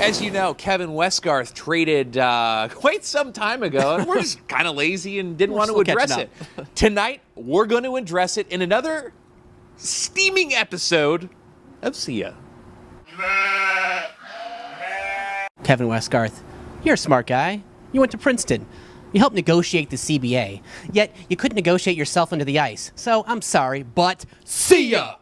As you know, Kevin Westgarth traded quite some time ago, and we're just kind of lazy and didn't want to address it. Tonight, we're going to address it in another steaming episode of See Ya. Kevin Westgarth, you're a smart guy. You went to Princeton. You helped negotiate the CBA, yet you couldn't negotiate yourself into the ice. So I'm sorry, but see ya!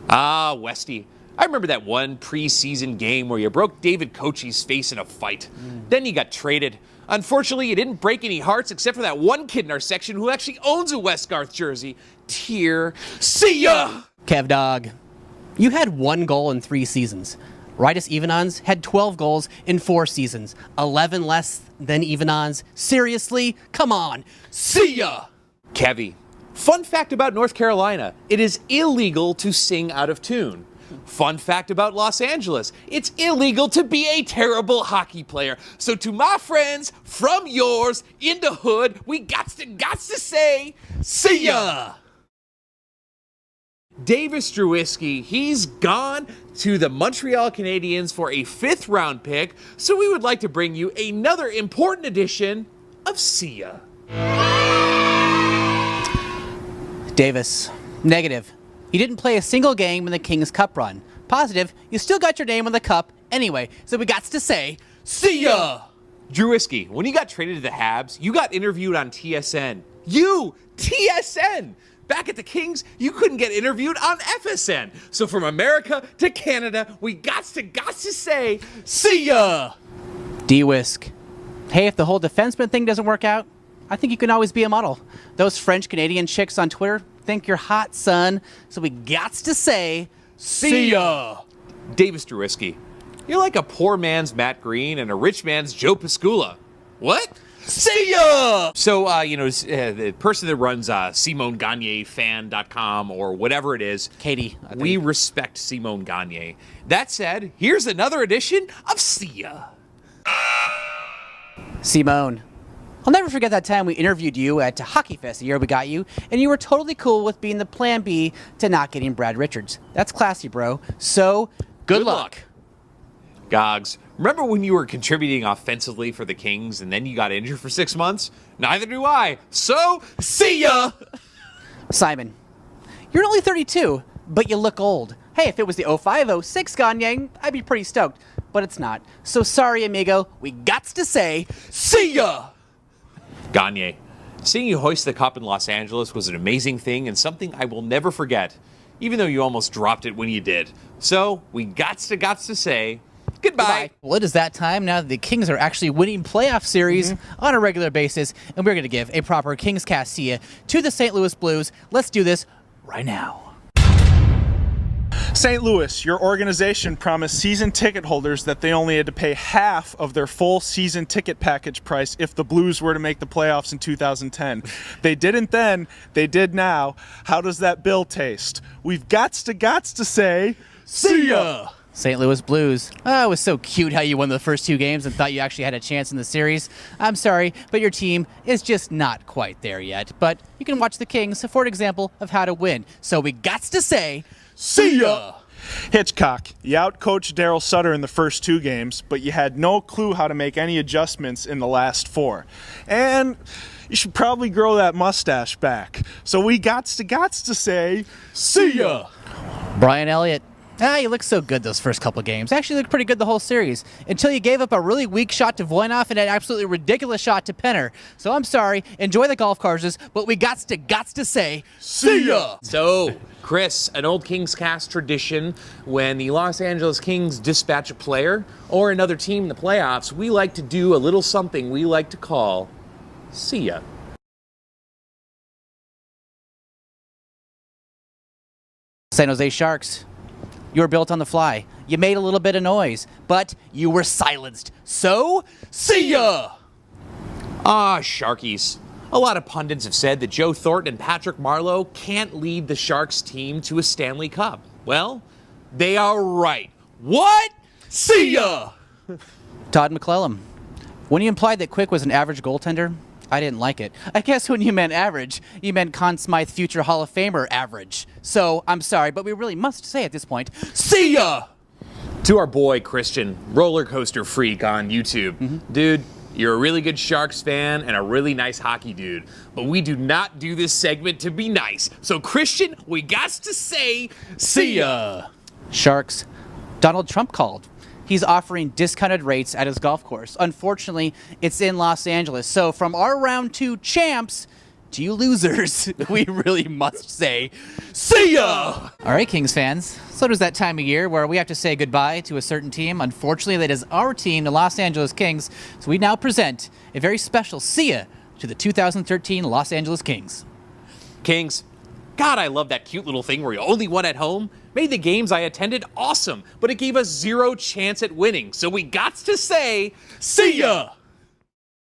Ah, Westy. I remember that one preseason game where you broke David Kochi's face in a fight. Then you got traded. Unfortunately, you didn't break any hearts except for that one kid in our section who actually owns a Westgarth jersey. Tear. See ya! Kev Dog, you had 1 goal in 3 seasons. Rytis Ivanons had 12 goals in 4 seasons. 11 less than Ivanons. Seriously? Come on. See ya! Kevy, fun fact about North Carolina. It is illegal to sing out of tune. Fun fact about Los Angeles. It's illegal to be a terrible hockey player. So to my friends from yours in the hood, we gots to say, see ya! Davis Drewiske, he's gone to the Montreal Canadiens for a 5th round pick, so we would like to bring you another important edition of See Ya. Davis, negative. You didn't play a single game in the Kings Cup run. Positive, you still got your name on the cup anyway, so we gots to say, see ya! Drewiske, when you got traded to the Habs, you got interviewed on TSN. You! TSN! Back at the Kings, you couldn't get interviewed on FSN. So from America to Canada, we gots to say, see ya! Drewiske. Hey, if the whole defenseman thing doesn't work out, I think you can always be a model. Those French-Canadian chicks on Twitter think you're hot, son. So we gots to say, see ya! Davis Drewiske, you're like a poor man's Matt Green and a rich man's Joe Piscula. What? See ya! So, the person that runs SimoneGagneFan.com or whatever it is, Katie, we respect Simone Gagne. That said, here's another edition of See Ya. Simone, I'll never forget that time we interviewed you at Hockey Fest the year we got you, and you were totally cool with being the plan B to not getting Brad Richards. That's classy, bro. So, good luck. Gogs, remember when you were contributing offensively for the Kings and then you got injured for 6 months? Neither do I. So, see ya! Simon, you're only 32, but you look old. Hey, if it was the 05-06 Gagne, I'd be pretty stoked. But it's not. So sorry, amigo. We gots to say, see ya! Gagne, seeing you hoist the cup in Los Angeles was an amazing thing and something I will never forget, even though you almost dropped it when you did. So, we gots to say, goodbye. Well, it is that time now that the Kings are actually winning playoff series on a regular basis, and we're going to give a proper KingsCast see ya to the St. Louis Blues. Let's do this right now. St. Louis, your organization promised season ticket holders that they only had to pay half of their full season ticket package price if the Blues were to make the playoffs in 2010. They didn't then, they did now. How does that bill taste? We've gots to say, see ya! St. Louis Blues. Oh, it was so cute how you won the first 2 games and thought you actually had a chance in the series. I'm sorry, but your team is just not quite there yet. But you can watch the Kings for an example of how to win. So we gots to say, see ya! Hitchcock, you outcoached Daryl Sutter in the first 2 games, but you had no clue how to make any adjustments in the last 4. And you should probably grow that mustache back. So we gots to say, see ya! Brian Elliott. You looked so good those first couple games. Actually looked pretty good the whole series. Until you gave up a really weak shot to Voinov and an absolutely ridiculous shot to Penner. So I'm sorry. Enjoy the golf courses, but we gots to say, see ya! So, Chris, an old KingsCast tradition, when the Los Angeles Kings dispatch a player or another team in the playoffs, we like to do a little something we like to call See Ya. San Jose Sharks. You were built on the fly. You made a little bit of noise, but you were silenced. So, see ya! Sharkies. A lot of pundits have said that Joe Thornton and Patrick Marleau can't lead the Sharks team to a Stanley Cup. Well, they are right. What? See ya! Todd McClellan. When you implied that Quick was an average goaltender, I didn't like it. I guess when you meant average, you meant Conn Smythe future Hall of Famer average. So, I'm sorry, but we really must say at this point, see ya! To our boy Christian, roller coaster freak on YouTube. Dude, you're a really good Sharks fan and a really nice hockey dude, but we do not do this segment to be nice. So Christian, we got to say, see ya. Sharks, Donald Trump called. He's offering discounted rates at his golf course. Unfortunately, it's in Los Angeles. So from our round 2 champs to you losers, we really must say, see ya! All right, Kings fans. So it is that time of year where we have to say goodbye to a certain team. Unfortunately, that is our team, the Los Angeles Kings. So we now present a very special see ya to the 2013 Los Angeles Kings. Kings, God, I love that cute little thing where you only won at home. Made the games I attended awesome, but it gave us 0 chance at winning. So we got to say, see ya!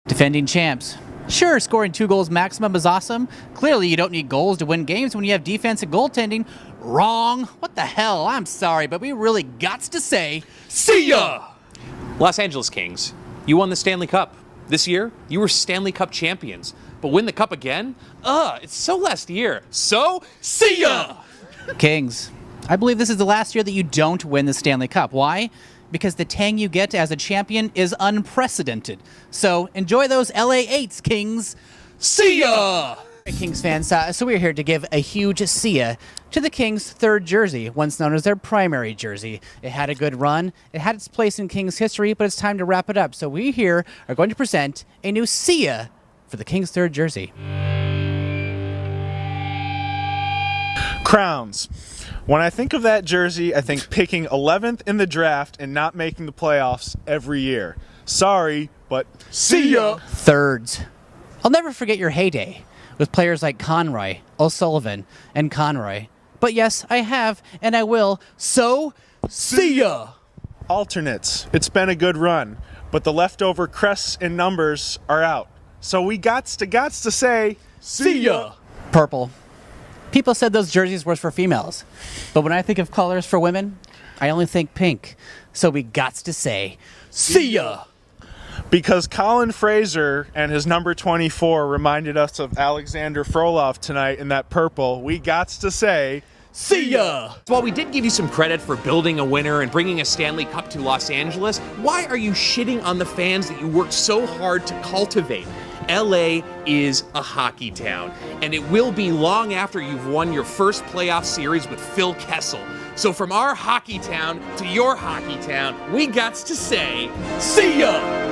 Defending champs. Sure, scoring 2 goals maximum is awesome. Clearly, you don't need goals to win games when you have defense and goaltending. Wrong. What the hell? I'm sorry, but we really got to say, see ya! Los Angeles Kings, you won the Stanley Cup. This year, you were Stanley Cup champions. But win the cup again? It's so last year. So, see ya! Kings, I believe this is the last year that you don't win the Stanley Cup. Why? Because the tang you get as a champion is unprecedented. So enjoy those LA 8s, Kings. See ya! Kings fans, so we're here to give a huge see ya to the Kings' 3rd jersey, once known as their primary jersey. It had a good run, it had its place in Kings history, but it's time to wrap it up. So we here are going to present a new see ya for the Kings' 3rd jersey. Crowns. When I think of that jersey, I think picking 11th in the draft and not making the playoffs every year. Sorry, but see ya! Thirds. I'll never forget your heyday with players like Conroy, O'Sullivan, and Conroy. But yes, I have, and I will, so see ya! Alternates. It's been a good run, but the leftover crests and numbers are out. So we gots to say, see ya! Purple. People said those jerseys were for females, but when I think of colors for women, I only think pink. So we gots to say, see ya! Because Colin Fraser and his number 24 reminded us of Alexander Frolov tonight in that purple, we gots to say, see ya! While we did give you some credit for building a winner and bringing a Stanley Cup to Los Angeles, why are you shitting on the fans that you worked so hard to cultivate? LA is a hockey town, and it will be long after you've won your first playoff series with Phil Kessel. So from our hockey town to your hockey town, we gots to say, see ya!